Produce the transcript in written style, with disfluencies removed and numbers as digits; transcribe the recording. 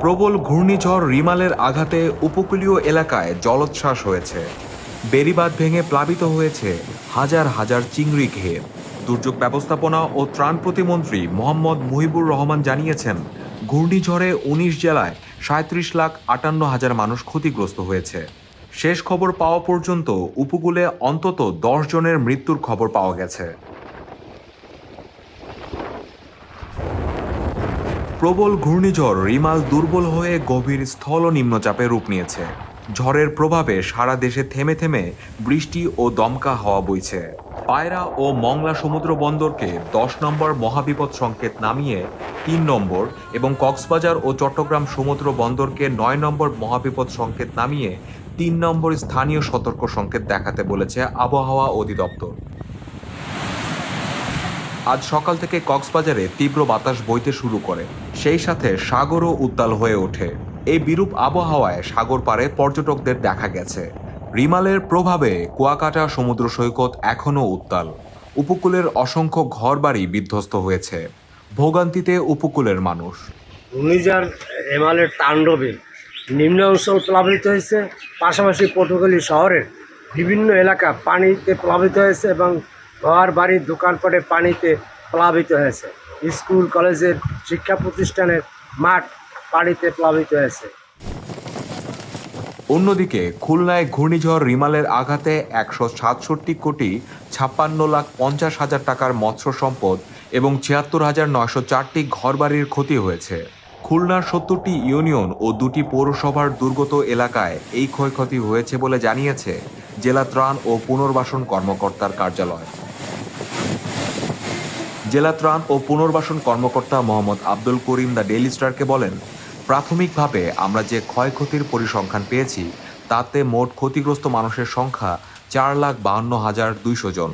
প্রবল ঘূর্ণিঝড় রিমালের আঘাতে উপকূলীয় এলাকায় জলোচ্ছ্বাস হয়েছে। বেড়িবাঁধ ভেঙে প্লাবিত হয়েছে হাজার হাজার চিংড়ি ঘের। দুর্যোগ ব্যবস্থাপনা ও ত্রাণ প্রতিমন্ত্রী মোহাম্মদ মুহিবুর রহমান জানিয়েছেন, ঘূর্ণিঝড়ে ১৯ জেলায় ৩৭,৫৮,০০০ মানুষ ক্ষতিগ্রস্ত হয়েছে। শেষ খবর পাওয়া পর্যন্ত উপকূলে অন্তত ১০ জনের মৃত্যুর খবর পাওয়া গেছে। প্রবল ঘূর্ণিঝড় রিমাল দুর্বল হয়ে গভীর স্থল নিম্নচাপে রূপ নিয়েছে। ঝড়ের প্রভাবে সারা দেশে থেমে থেমে বৃষ্টি ও দমকা হাওয়া বইছে। পায়রা ও মংলা সমুদ্র বন্দরকে ১০ নম্বর মহাবিপদ সংকেত নামিয়ে ৩ নম্বর এবং কক্সবাজার ও চট্টগ্রাম সমুদ্র বন্দরকে ৯ নম্বর মহাবিপদ সংকেত নামিয়ে ৩ নম্বর স্থানীয় সতর্ক সংকেত দেখাতে বলেছে আবহাওয়া অধিদপ্তর। আজ সকাল থেকে কক্সবাজারে তীব্র বাতাস বইতে শুরু করে, সেই সাথে সাগরও উত্তাল হয়ে ওঠে। এই বিরূপ আবহাওয়ায় সাগর পাড়ে পর্যটকদের দেখা গেছে। রিমালের প্রভাবে কুয়াকাটা সমুদ্র সৈকত এখনও উত্তাল। উপকূলের অসংখ্য ঘরবাড়ি বিধ্বস্ত হয়েছে। ভোগান্তিতে উপকূলের মানুষ। ঘূর্ণিঝড় রিমালের তাণ্ডবে নিম্ন অঞ্চল প্লাবিত হয়েছে, পাশাপাশি পটুয়াখালী শহরের বিভিন্ন এলাকা পানিতে প্লাবিত হয়েছে এবং ঘর বাড়ি দোকানপাটে পানিতে প্লাবিত হয়েছে। স্কুল কলেজের শিক্ষা প্রতিষ্ঠানের মাঠ পানিতে প্লাবিত হয়েছে। অন্যদিকে খুলনায় ঘূর্ণিঝড় রিমালের আঘাতে ১৬৭,৫৬,৫০,০০০ টাকার মৎস্য সম্পদ এবং ৭৬,৯০৪টি ঘরবাড়ির ক্ষতি হয়েছে। খুলনার ৭০টি ইউনিয়ন ও ২টি পৌরসভার দুর্গত এলাকায় এই ক্ষয়ক্ষতি হয়েছে বলে জানিয়েছে জেলা ত্রাণ ও পুনর্বাসন কর্মকর্তার কার্যালয়। জেলা ত্রাণ ও পুনর্বাসন কর্মকর্তা মোহাম্মদ আব্দুল করিম দ্য ডেইলি স্টারকে বলেন, প্রাথমিকভাবে আমরা যে ক্ষয়ক্ষতির পরিসংখ্যান পেয়েছি তাতে মোট ক্ষতিগ্রস্ত মানুষের সংখ্যা ৪,৫২,২০০ জন।